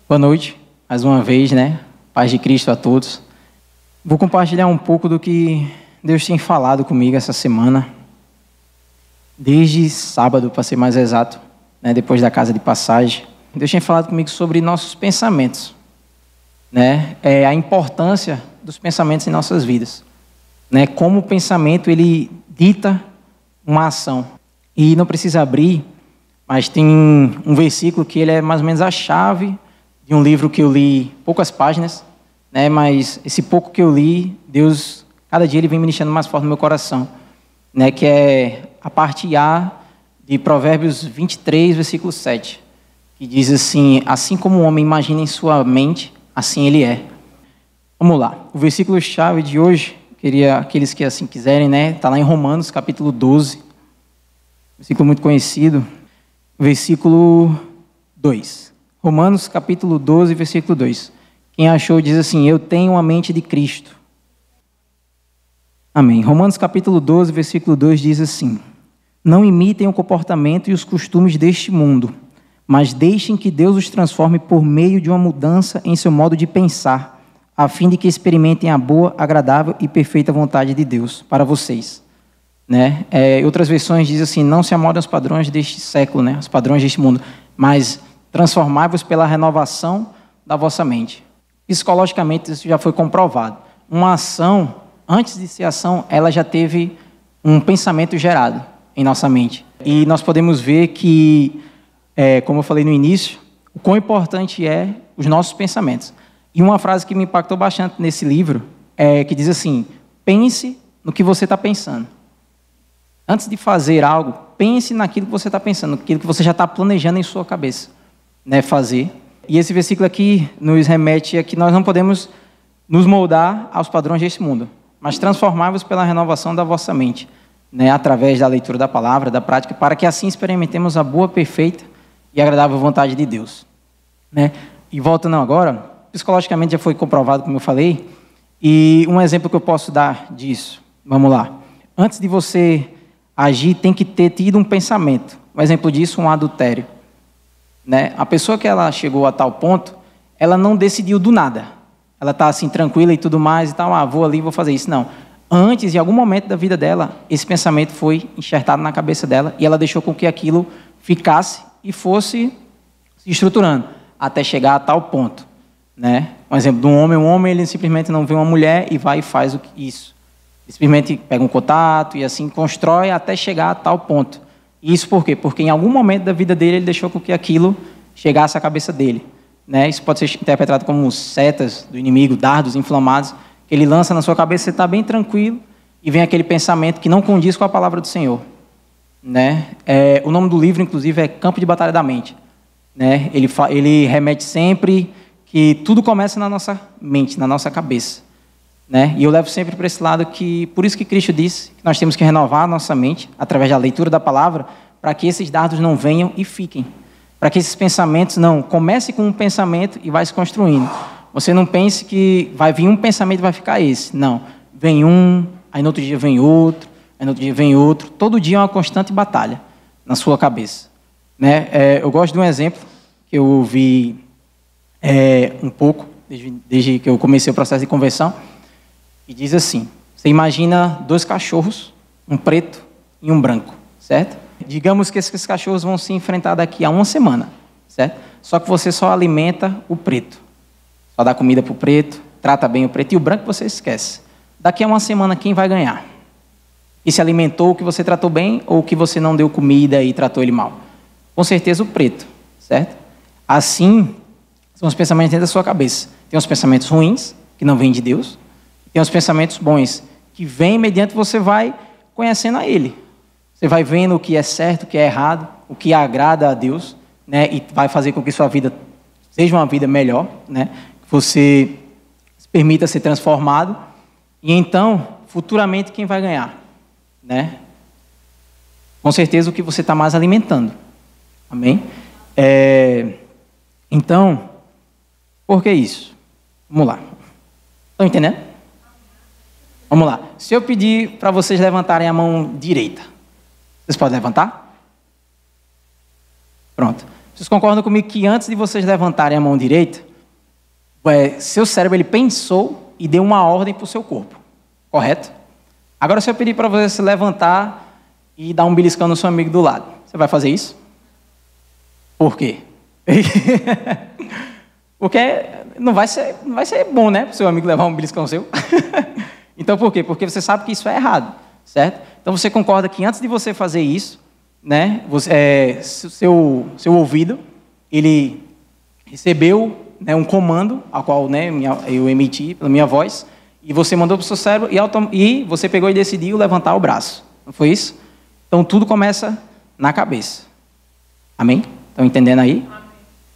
Boa noite, mais uma vez, né? Paz de Cristo a todos. Vou compartilhar um pouco do que Deus tem falado comigo essa semana. Desde sábado, para ser mais exato, né? Depois da casa de passagem. Deus tem falado comigo sobre nossos pensamentos, né? A importância dos pensamentos em nossas vidas, né? Como o pensamento, ele dita uma ação. E não precisa abrir, mas tem um versículo que ele é mais ou menos a chave de um livro que eu li, poucas páginas, né? Mas esse pouco que eu li, Deus, cada dia ele vem ministrando mais forte no meu coração, né? Que é a parte A de Provérbios 23, versículo 7, que diz assim: assim como o homem imagina em sua mente, assim ele é. Vamos lá, o versículo-chave de hoje, queria aqueles que assim quiserem, né? Está lá em Romanos, capítulo 12, versículo muito conhecido, versículo 2. Romanos, capítulo 12, versículo 2. Quem achou diz assim: eu tenho a mente de Cristo. Amém. Romanos, capítulo 12, versículo 2 diz assim: não imitem o comportamento e os costumes deste mundo, mas deixem que Deus os transforme por meio de uma mudança em seu modo de pensar, a fim de que experimentem a boa, agradável e perfeita vontade de Deus para vocês. Né? Outras versões dizem assim: não se amoldem aos padrões deste século, né? Os padrões deste mundo, mas transformai-vos pela renovação da vossa mente. Psicologicamente isso já foi comprovado. Uma ação, antes de ser ação, ela já teve um pensamento gerado em nossa mente. E nós podemos ver que, como eu falei no início, o quão importante é os nossos pensamentos. E uma frase que me impactou bastante nesse livro é que diz assim: pense no que você está pensando. Antes de fazer algo, pense naquilo que você está pensando, naquilo que você já está planejando em sua cabeça, né, fazer. E esse versículo aqui nos remete a que nós não podemos nos moldar aos padrões deste mundo, mas transformar-vos pela renovação da vossa mente, né, através da leitura da palavra, da prática, para que assim experimentemos a boa, perfeita e agradável vontade de Deus, né? E voltando agora, psicologicamente já foi comprovado, como eu falei, e um exemplo que eu posso dar disso, vamos lá. Antes de você agir, tem que ter tido um pensamento. Um exemplo disso, um adultério, né? A pessoa que ela chegou a tal ponto, ela não decidiu do nada. Ela está assim, tranquila e tudo mais, e tal, vou ali, vou fazer isso. Não. Antes, em algum momento da vida dela, esse pensamento foi enxertado na cabeça dela e ela deixou com que aquilo ficasse e fosse se estruturando até chegar a tal ponto, né? Um exemplo de um homem ele simplesmente não vê uma mulher e vai e faz isso. Ele simplesmente pega um contato e assim constrói até chegar a tal ponto. Isso por quê? Porque em algum momento da vida dele ele deixou com que aquilo chegasse à cabeça dele, né? Isso pode ser interpretado como setas do inimigo, dardos inflamados, que ele lança na sua cabeça, você está bem tranquilo, e vem aquele pensamento que não condiz com a palavra do Senhor, né? O nome do livro, inclusive, é Campo de Batalha da Mente, né? Ele remete sempre que tudo começa na nossa mente, na nossa cabeça, né? E eu levo sempre para esse lado que, por isso que Cristo disse que nós temos que renovar a nossa mente, através da leitura da palavra, para que esses dardos não venham e fiquem, para que esses pensamentos não comecem com um pensamento e vai se construindo. Você não pense que vai vir um pensamento e vai ficar esse. Não. Vem um, aí no outro dia vem outro, aí no outro dia vem outro. Todo dia é uma constante batalha na sua cabeça, né? Eu gosto de um exemplo que eu ouvi um pouco, desde que eu comecei o processo de conversão, e diz assim: você imagina dois cachorros, um preto e um branco, certo? Digamos que esses cachorros vão se enfrentar daqui a uma semana, certo? Só que você só alimenta o preto. Só dá comida para o preto, trata bem o preto, e o branco você esquece. Daqui a uma semana, quem vai ganhar? E se alimentou o que você tratou bem ou o que você não deu comida e tratou ele mal? Com certeza o preto, certo? Assim, são os pensamentos dentro da sua cabeça. Tem os pensamentos ruins, que não vêm de Deus, e tem os pensamentos bons, que vêm mediante você vai conhecendo a Ele. Você vai vendo o que é certo, o que é errado, o que agrada a Deus, né? E vai fazer com que sua vida seja uma vida melhor, né? Você se permita ser transformado, e então, futuramente, quem vai ganhar? Né? Com certeza o que você está mais alimentando. Amém? Então, por que isso? Vamos lá. Estão entendendo? Vamos lá. Se eu pedir para vocês levantarem a mão direita, vocês podem levantar? Pronto. Vocês concordam comigo que antes de vocês levantarem a mão direita, seu cérebro ele pensou e deu uma ordem para o seu corpo, correto? Agora, se eu pedir para você se levantar e dar um beliscão no seu amigo do lado, você vai fazer isso? Por quê? Porque não vai ser bom, né, para o seu amigo levar um beliscão seu. Então, por quê? Porque você sabe que isso é errado, certo? Então, você concorda que antes de você fazer isso, né, seu ouvido, ele recebeu, né, um comando, ao qual, né, eu emiti pela minha voz, e você mandou para o seu cérebro, e você pegou e decidiu levantar o braço. Não foi isso? Então, tudo começa na cabeça. Amém? Estão entendendo aí? Amém.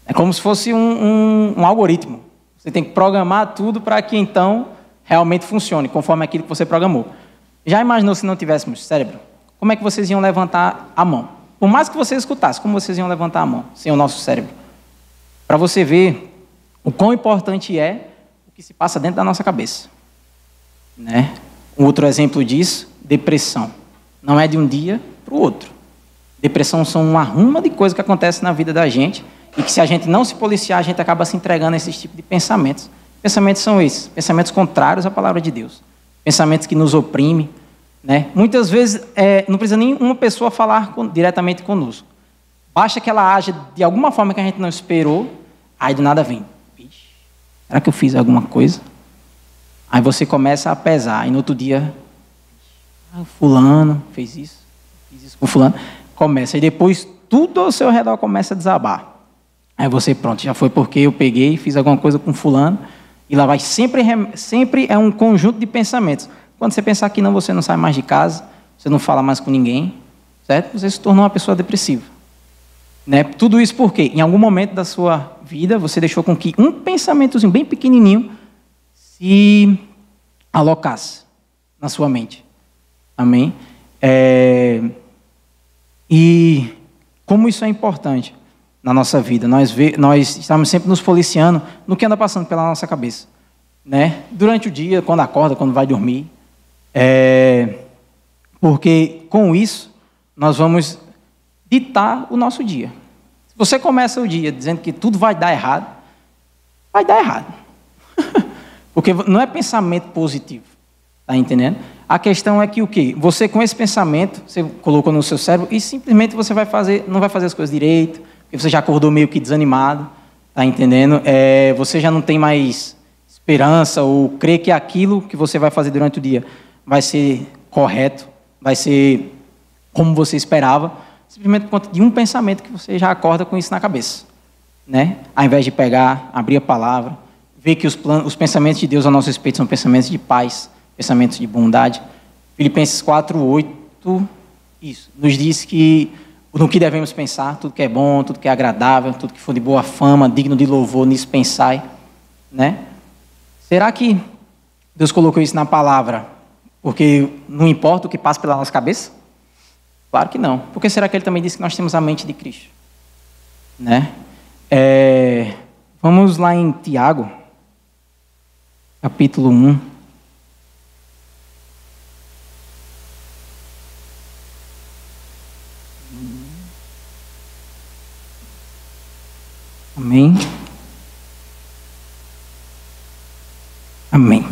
É como se fosse um algoritmo. Você tem que programar tudo para que, então, realmente funcione, conforme aquilo que você programou. Já imaginou se não tivéssemos cérebro? Como é que vocês iam levantar a mão? Por mais que vocês escutassem, como vocês iam levantar a mão sem o nosso cérebro? Para você ver o quão importante é o que se passa dentro da nossa cabeça. Né? Um outro exemplo disso, depressão. Não é de um dia para o outro. Depressão são uma ruma de coisas que acontecem na vida da gente e que, se a gente não se policiar, a gente acaba se entregando a esses tipos de pensamentos. Pensamentos são esses, pensamentos contrários à palavra de Deus. Pensamentos que nos oprimem. Né? Muitas vezes não precisa nem uma pessoa falar diretamente conosco. Basta que ela haja de alguma forma que a gente não esperou, aí do nada vem. Será que eu fiz alguma coisa? Aí você começa a pesar, e no outro dia, fulano fez isso, fiz isso com fulano. Começa, e depois tudo ao seu redor começa a desabar. Aí você, pronto, já foi porque eu peguei, fiz alguma coisa com fulano, e lá vai, sempre é um conjunto de pensamentos. Quando você pensar que não, você não sai mais de casa, você não fala mais com ninguém, certo? Você se tornou uma pessoa depressiva. Né? Tudo isso porque, em algum momento da sua vida, você deixou com que um pensamentozinho bem pequenininho se alocasse na sua mente. Amém? E como isso é importante na nossa vida. Nós estamos sempre nos policiando no que anda passando pela nossa cabeça. Né? Durante o dia, quando acorda, quando vai dormir. Porque com isso nós vamos ditar o nosso dia. Se você começa o dia dizendo que tudo vai dar errado, vai dar errado. Porque não é pensamento positivo, tá entendendo? A questão é que o quê? Você, com esse pensamento, você colocou no seu cérebro e simplesmente você não vai fazer as coisas direito, porque você já acordou meio que desanimado, tá entendendo? Você já não tem mais esperança ou crê que aquilo que você vai fazer durante o dia vai ser correto, vai ser como você esperava, simplesmente por conta de um pensamento que você já acorda com isso na cabeça. Né? Ao invés de pegar, abrir a palavra, ver que os pensamentos de Deus a nosso respeito são pensamentos de paz, pensamentos de bondade. Filipenses 4:8 nos diz que no que devemos pensar, tudo que é bom, tudo que é agradável, tudo que for de boa fama, digno de louvor, nisso pensai. Né? Será que Deus colocou isso na palavra porque não importa o que passa pela nossa cabeça? Claro que não. Por que será que ele também disse que nós temos a mente de Cristo? Né? Vamos lá em Tiago, capítulo 1. Amém. Amém.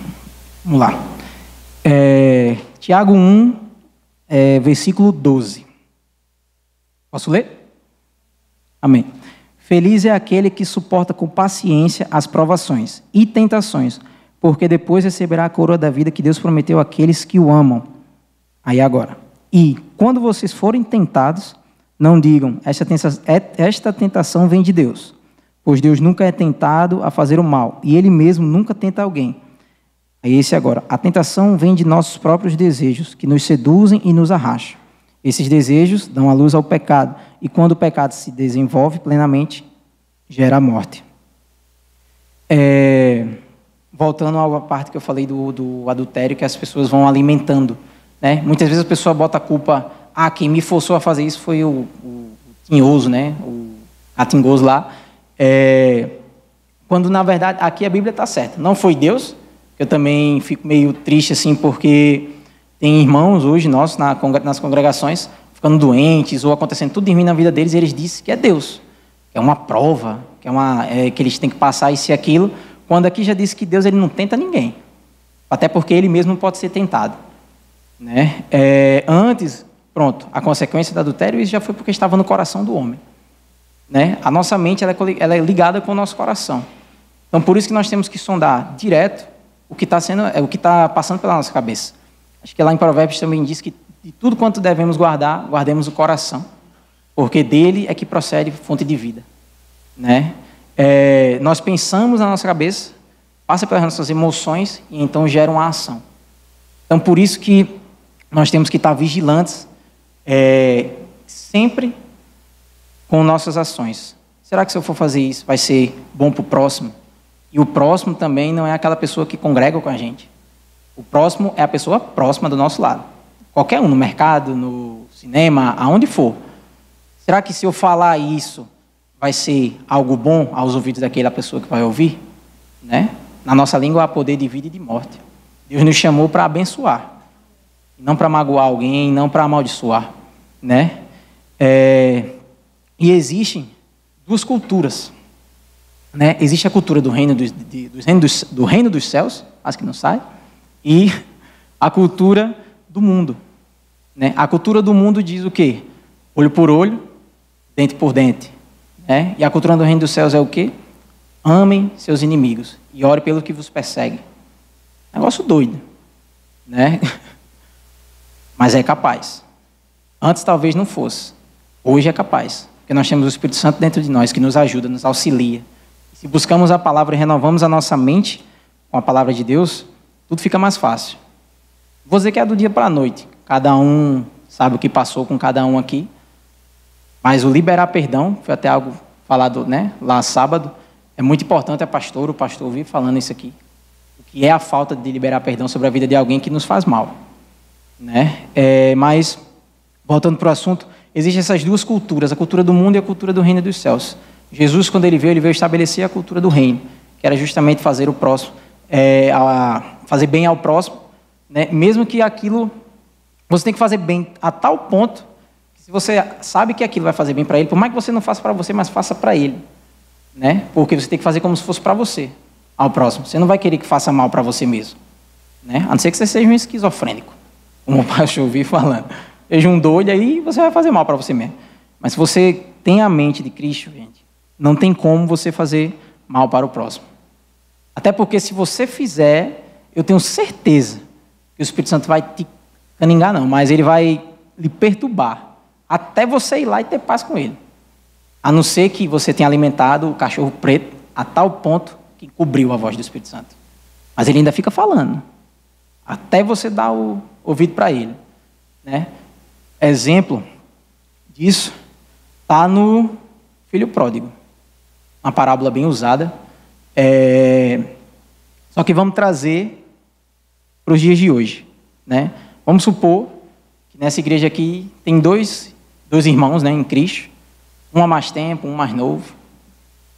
Vamos lá. Tiago 1, versículo 12. Posso ler? Amém. Feliz é aquele que suporta com paciência as provações e tentações, porque depois receberá a coroa da vida que Deus prometeu àqueles que o amam. Aí agora. E quando vocês forem tentados, não digam, esta tentação vem de Deus, pois Deus nunca é tentado a fazer o mal, e Ele mesmo nunca tenta alguém. Aí esse agora. A tentação vem de nossos próprios desejos, que nos seduzem e nos arrastam. Esses desejos dão a luz ao pecado, e quando o pecado se desenvolve plenamente, gera a morte. Voltando à parte que eu falei do adultério, que as pessoas vão alimentando. Né? Muitas vezes a pessoa bota a culpa, quem me forçou a fazer isso foi o tinhoso, né? O catingoso lá. Quando, na verdade, aqui a Bíblia está certa. Não foi Deus. Eu também fico meio triste, assim, porque tem irmãos hoje nossos nas congregações ficando doentes ou acontecendo tudo de ruim na vida deles, e eles dizem que é Deus. é uma prova, que eles têm que passar isso e aquilo, quando aqui já disse que Deus ele não tenta ninguém, até porque ele mesmo não pode ser tentado, né? Antes, pronto, a consequência do adultério, isso já foi porque estava no coração do homem, né? A nossa mente ela é ligada com o nosso coração, então por isso que nós temos que sondar direto o que está passando pela nossa cabeça. Acho que lá em Provérbios também diz que de tudo quanto devemos guardar, guardemos o coração, porque dele é que procede fonte de vida, né? Nós pensamos na nossa cabeça, passa pelas nossas emoções e então gera uma ação. Então por isso que nós temos que estar vigilantes sempre com nossas ações. Será que se eu for fazer isso vai ser bom para o próximo? E o próximo também não é aquela pessoa que congrega com a gente. O próximo é a pessoa próxima do nosso lado. Qualquer um, no mercado, no cinema, aonde for. Será que se eu falar isso vai ser algo bom aos ouvidos daquela pessoa que vai ouvir? Né? Na nossa língua há poder de vida e de morte. Deus nos chamou para abençoar. Não para magoar alguém, não para amaldiçoar. Né? E existem duas culturas. Né? Existe a cultura do reino dos céus, as que não sai, e a cultura do mundo. Né? A cultura do mundo diz o quê? Olho por olho, dente por dente. Né? E a cultura do reino dos céus é o quê? Amem seus inimigos e ore pelo que vos persegue. Negócio doido. Né? Mas é capaz. Antes talvez não fosse. Hoje é capaz. Porque nós temos o Espírito Santo dentro de nós que nos ajuda, nos auxilia. Se buscamos a palavra e renovamos a nossa mente com a palavra de Deus, tudo fica mais fácil. Vou dizer que é do dia para a noite. Cada um sabe o que passou com cada um aqui. Mas o liberar perdão, foi até algo falado, né, lá sábado, é muito importante. O pastor vive falando isso aqui. O que é a falta de liberar perdão sobre a vida de alguém que nos faz mal. Né? Mas, voltando para o assunto, existem essas duas culturas, a cultura do mundo e a cultura do reino dos céus. Jesus, quando ele veio estabelecer a cultura do reino, que era justamente fazer o próximo, fazer bem ao próximo, né? Mesmo que aquilo, você tem que fazer bem a tal ponto, que se você sabe que aquilo vai fazer bem para ele, por mais que você não faça para você, mas faça para ele, né? Porque você tem que fazer como se fosse para você, ao próximo. Você não vai querer que faça mal para você mesmo, né? A não ser que você seja um esquizofrênico, como o pastor vive falando. Seja um doido, aí você vai fazer mal para você mesmo. Mas se você tem a mente de Cristo, gente, não tem como você fazer mal para o próximo. Até porque se você fizer, eu tenho certeza que o Espírito Santo vai te caningar, não, mas ele vai lhe perturbar, até você ir lá e ter paz com ele. A não ser que você tenha alimentado o cachorro preto a tal ponto que cobriu a voz do Espírito Santo. Mas ele ainda fica falando, até você dar o ouvido para ele. Né? Exemplo disso está no filho pródigo. Uma parábola bem usada. Só que vamos trazer para os dias de hoje. Né? Vamos supor que nessa igreja aqui tem dois irmãos, né, em Cristo. Um há mais tempo, um mais novo.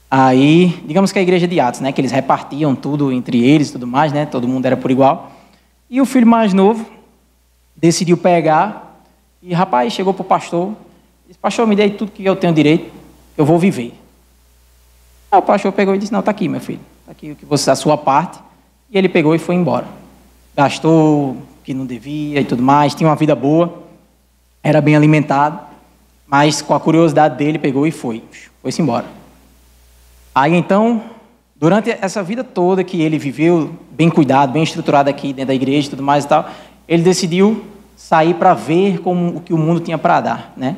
Aí, digamos que a igreja de Atos, né, que eles repartiam tudo entre eles e tudo mais, né, todo mundo era por igual. E o filho mais novo decidiu pegar e, rapaz, chegou para o pastor. Disse, pastor, me dê tudo que eu tenho direito, eu vou viver. Aí o pastor pegou e disse, não, está aqui, meu filho. Está aqui a sua parte. E ele pegou e foi embora. Gastou o que não devia e tudo mais, tinha uma vida boa, era bem alimentado, mas com a curiosidade dele pegou e foi-se embora. Aí então, durante essa vida toda que ele viveu, bem cuidado, bem estruturado aqui dentro da igreja e tudo mais e tal, ele decidiu sair para ver o que o mundo tinha para dar, né?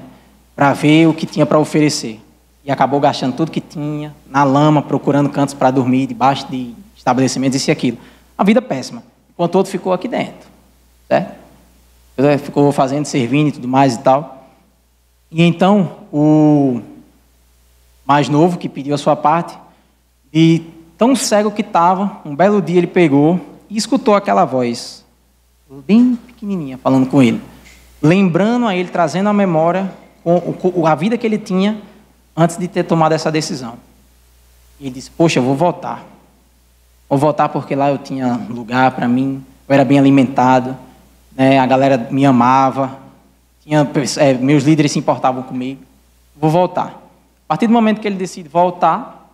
Para ver o que tinha para oferecer. E acabou gastando tudo que tinha, na lama, procurando cantos para dormir, debaixo de estabelecimentos, isso e aquilo. A vida péssima. Enquanto o outro ficou aqui dentro, certo? Ficou fazendo, servindo e tudo mais e tal. E então, o mais novo, que pediu a sua parte, e tão cego que estava, um belo dia ele pegou e escutou aquela voz, bem pequenininha, falando com ele, lembrando a ele, trazendo à memória a vida que ele tinha antes de ter tomado essa decisão. E ele disse, poxa, eu vou voltar. Vou voltar porque lá eu tinha lugar para mim, eu era bem alimentado, né, a galera me amava, meus líderes se importavam comigo. Vou voltar. partir do momento que ele decide voltar,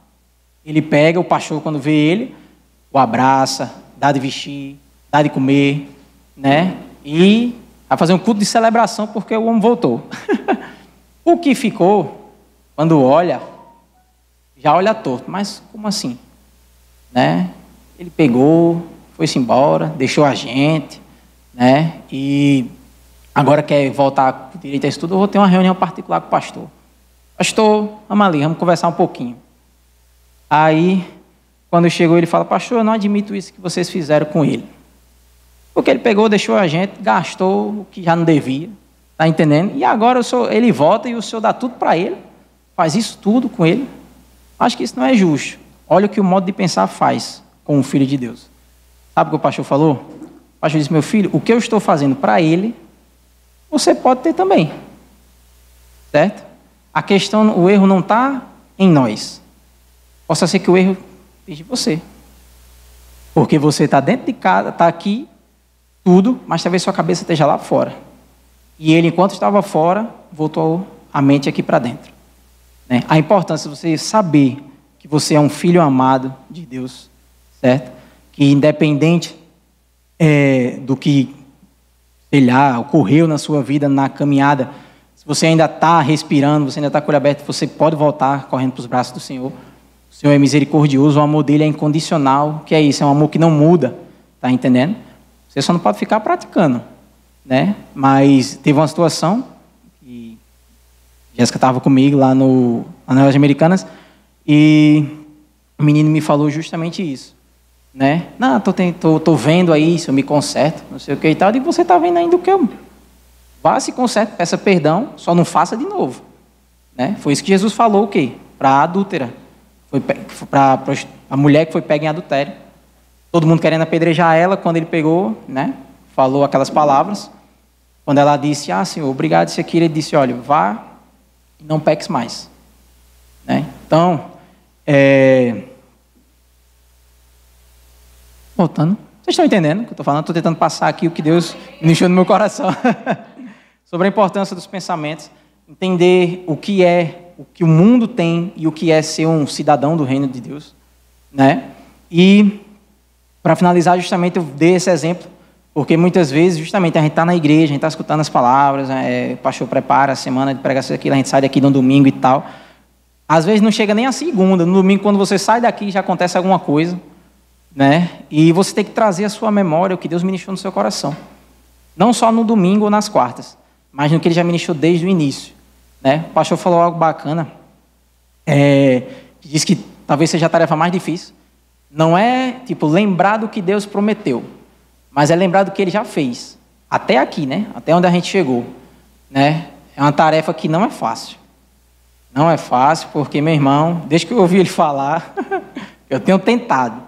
ele pega o pastor, quando vê ele, o abraça, dá de vestir, dá de comer, né? E vai fazer um culto de celebração porque o homem voltou. O que ficou, quando olha, já olha torto. Mas como assim? Né? Ele pegou, foi-se embora, deixou a gente, né? E agora quer voltar com direito a estudo. Eu vou ter uma reunião particular com o pastor. Pastor, vamos ali, vamos conversar um pouquinho. Aí, quando chegou, ele fala: pastor, eu não admito isso que vocês fizeram com ele. Porque ele pegou, deixou a gente, gastou o que já não devia, tá entendendo? E agora ele volta e o senhor dá tudo para ele, faz isso tudo com ele. Acho que isso não é justo. Olha o que o modo de pensar faz com o Filho de Deus. Sabe o que o pastor falou? O pastor disse: meu filho, o que eu estou fazendo para ele, você pode ter também. Certo? A questão, o erro não está em nós. Possa ser que o erro esteja em você. Porque você está dentro de casa, está aqui, tudo, mas talvez sua cabeça esteja lá fora. E ele, enquanto estava fora, voltou a mente aqui para dentro. Né? A importância de você saber que você é um filho amado de Deus, certo? Que independente do que, sei lá, ocorreu na sua vida, na caminhada, se você ainda está respirando, você ainda está com o olho aberto, você pode voltar correndo para os braços do Senhor. O Senhor é misericordioso, o amor dele é incondicional. O que é isso? É um amor que não muda, tá entendendo? Você só não pode ficar praticando, né? Mas teve uma situação que Jéssica estava comigo lá nas Americanas e o menino me falou justamente isso, né? Não, tô vendo aí se eu me conserto, não sei o que e tal. E você está vendo ainda o que eu... Vá, se conserte, peça perdão, só não faça de novo, né? Foi isso que Jesus falou, o quê? Para a adúltera, para a mulher que foi pega em adultério. Todo mundo querendo apedrejar ela, quando ele pegou, né? Falou aquelas palavras. Quando ela disse: ah, Senhor, obrigado isso aqui, ele disse: olha, vá e não peques mais, né? Então, voltando, vocês estão entendendo o que eu estou falando? Estou tentando passar aqui o que Deus me deixou no meu coração. Sobre a importância dos pensamentos, entender o que o mundo tem e o que é ser um cidadão do reino de Deus, né? E, para finalizar, justamente eu dei esse exemplo, porque muitas vezes, justamente, a gente está na igreja, a gente está escutando as palavras, o pastor prepara a semana de pregação aqui, a gente sai daqui no domingo e tal. Às vezes não chega nem a segunda, no domingo, quando você sai daqui, já acontece alguma coisa, né? E você tem que trazer à sua memória o que Deus ministrou no seu coração. Não só no domingo ou nas quartas, mas no que ele já ministrou desde o início, né? O pastor falou algo bacana, que diz que talvez seja a tarefa mais difícil. Não é, lembrar do que Deus prometeu, mas é lembrar do que ele já fez. Até aqui, né? Até onde a gente chegou, né? É uma tarefa que não é fácil. Não é fácil, porque, meu irmão, desde que eu ouvi ele falar, eu tenho tentado.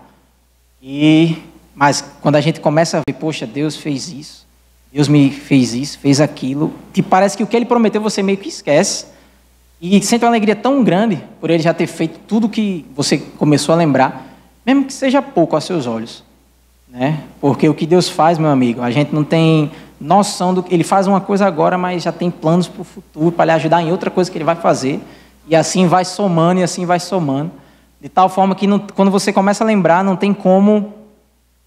Mas quando a gente começa a ver, poxa, Deus fez isso, Deus me fez isso, fez aquilo, e parece que o que ele prometeu você meio que esquece. E sente uma alegria tão grande por ele já ter feito tudo que você começou a lembrar, mesmo que seja pouco aos seus olhos, né? Porque o que Deus faz, meu amigo, a gente não tem noção do que ele faz uma coisa agora, mas já tem planos para o futuro, para lhe ajudar em outra coisa que ele vai fazer, e assim vai somando, e assim vai somando, de tal forma que quando você começa a lembrar, não tem como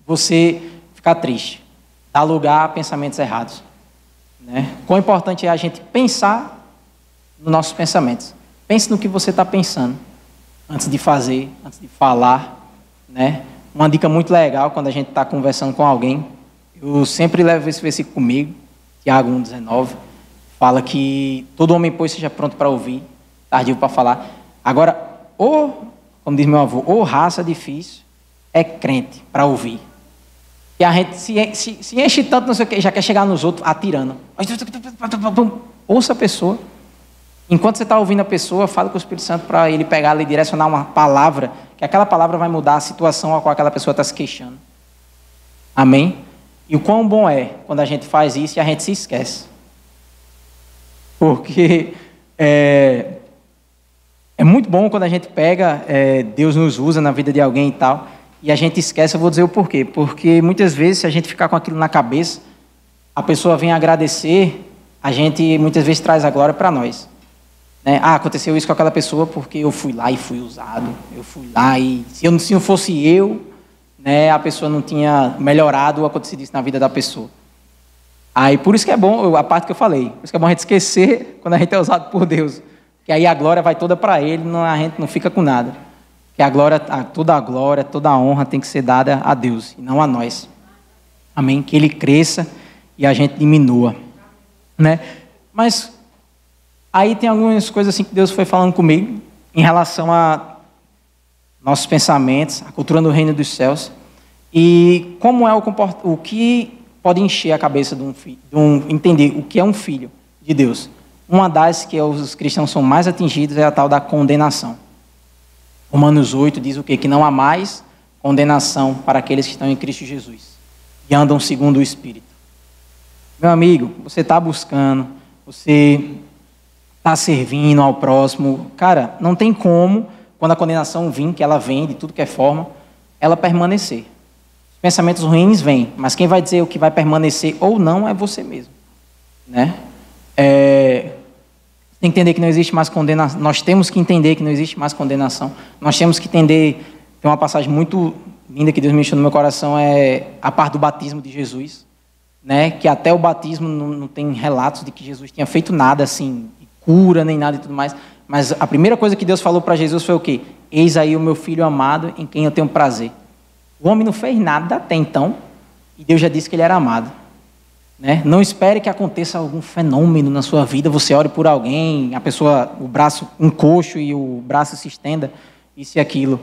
você ficar triste, dar lugar a pensamentos errados, né? Quão importante é a gente pensar nos nossos pensamentos. Pense no que você está pensando antes de fazer, antes de falar, né? Uma dica muito legal quando a gente está conversando com alguém, eu sempre levo esse versículo comigo, Tiago 1,19, fala que todo homem, pois, seja pronto para ouvir, tardio para falar. Agora, como diz meu avô, raça difícil é crente para ouvir. E a gente se enche tanto, não sei o que, já quer chegar nos outros atirando. Ouça a pessoa. Enquanto você está ouvindo a pessoa, fala com o Espírito Santo para ele pegar e direcionar uma palavra, que aquela palavra vai mudar a situação a qual aquela pessoa está se queixando. Amém? E o quão bom é quando a gente faz isso e a gente se esquece. Porque é muito bom quando a gente pega, Deus nos usa na vida de alguém e tal, e a gente esquece. Eu vou dizer o porquê. Porque muitas vezes, se a gente ficar com aquilo na cabeça, a pessoa vem agradecer, a gente muitas vezes traz a glória para nós. né? Aconteceu isso com aquela pessoa porque eu fui lá e fui usado. Eu fui lá e se não fosse eu, né, a pessoa não tinha melhorado ou acontecido isso na vida da pessoa. Aí por isso que é bom, a parte que eu falei, por isso que é bom a gente esquecer quando a gente é usado por Deus. Que aí a glória vai toda para Ele, a gente não fica com nada. Que toda a glória, toda a honra tem que ser dada a Deus e não a nós. Amém? Que Ele cresça e a gente diminua, né? Mas aí tem algumas coisas assim que Deus foi falando comigo em relação a nossos pensamentos, a cultura do reino dos céus e como é o que pode encher a cabeça de um filho, entender o que é um filho de Deus. Uma das que os cristãos são mais atingidos é a tal da condenação. Romanos 8 diz o quê? Que não há mais condenação para aqueles que estão em Cristo Jesus e andam segundo o Espírito. Meu amigo, você está buscando, você está servindo ao próximo. Cara, não tem como, quando a condenação vir, que ela vem de tudo que é forma, ela permanecer. Os pensamentos ruins vêm, mas quem vai dizer o que vai permanecer ou não é você mesmo, né? Tem que entender que não existe mais condenação. Nós temos que entender que não existe mais condenação. Nós temos que entender. Tem uma passagem muito linda que Deus me deixou no meu coração, é a parte do batismo de Jesus, né? Que até o batismo não tem relatos de que Jesus tinha feito nada assim, cura nem nada e tudo mais. Mas a primeira coisa que Deus falou para Jesus foi o quê? Eis aí o meu filho amado em quem eu tenho prazer. O homem não fez nada até então e Deus já disse que ele era amado. Né? Não espere que aconteça algum fenômeno na sua vida, você ore por alguém, a pessoa, o braço, um coxo e o braço se estenda, isso e aquilo.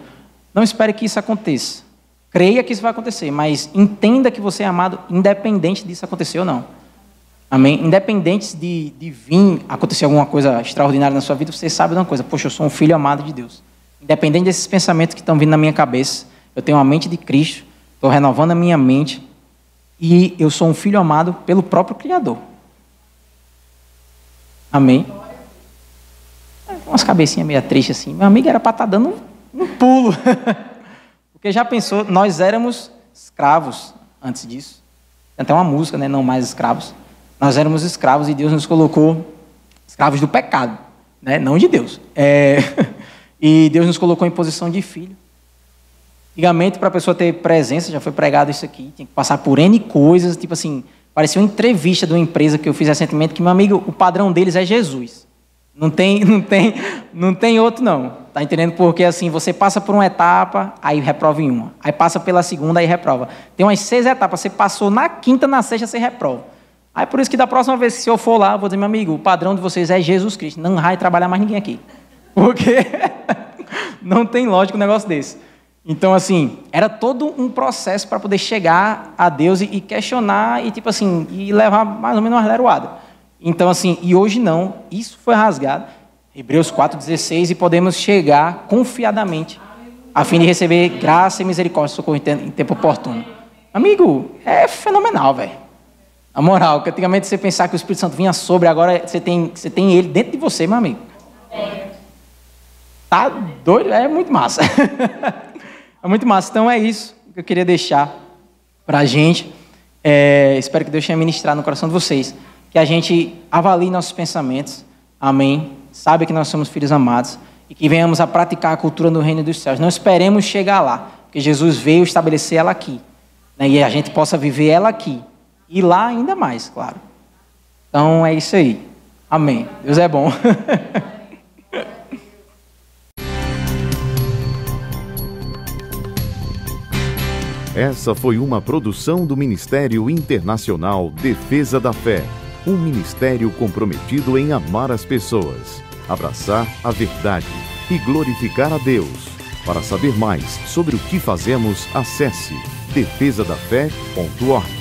Não espere que isso aconteça. Creia que isso vai acontecer, mas entenda que você é amado independente disso acontecer ou não. Amém? Independente de vir acontecer alguma coisa extraordinária na sua vida, você sabe de uma coisa, poxa, eu sou um filho amado de Deus. Independente desses pensamentos que estão vindo na minha cabeça, eu tenho a mente de Cristo, estou renovando a minha mente, e eu sou um filho amado pelo próprio Criador. Amém? Umas cabecinhas meio tristes assim. Meu amigo era para estar dando um pulo. Porque já pensou, nós éramos escravos antes disso. Tem até uma música, né? Não mais escravos. Nós éramos escravos e Deus nos colocou escravos do pecado, né? Não de Deus. E Deus nos colocou em posição de filho. Antigamente, para a pessoa ter presença, já foi pregado isso aqui, tinha que passar por N coisas, tipo assim, parecia uma entrevista de uma empresa que eu fiz recentemente, que, meu amigo, o padrão deles é Jesus. Não tem outro, não. Tá entendendo? Porque, assim, você passa por uma etapa, aí reprova em uma. Aí passa pela segunda, aí reprova. Tem umas 6 etapas, você passou na quinta, na sexta, você reprova. Aí, por isso que da próxima vez, se eu for lá, eu vou dizer, meu amigo, o padrão de vocês é Jesus Cristo. Não vai trabalhar mais ninguém aqui. Porque não tem lógica um negócio desse. Então, assim, era todo um processo para poder chegar a Deus e questionar e, tipo assim, e levar mais ou menos uma leroada. Então, assim, e hoje não, isso foi rasgado, Hebreus 4,16, e podemos chegar confiadamente, a fim de receber graça e misericórdia, socorro em tempo oportuno. Amigo, é fenomenal, velho. Na moral, que antigamente você pensar que o Espírito Santo vinha sobre, agora você tem ele dentro de você, meu amigo. Tá doido? É muito massa. É muito massa. Então é isso que eu queria deixar para a gente. Espero que Deus tenha ministrado no coração de vocês. Que a gente avalie nossos pensamentos. Amém. Sabe que nós somos filhos amados. E que venhamos a praticar a cultura no reino dos céus. Não esperemos chegar lá. Porque Jesus veio estabelecer ela aqui. Né? E a gente possa viver ela aqui. E lá ainda mais, claro. Então é isso aí. Amém. Deus é bom. Essa foi uma produção do Ministério Internacional Defesa da Fé, um ministério comprometido em amar as pessoas, abraçar a verdade e glorificar a Deus. Para saber mais sobre o que fazemos, acesse defesadafé.org.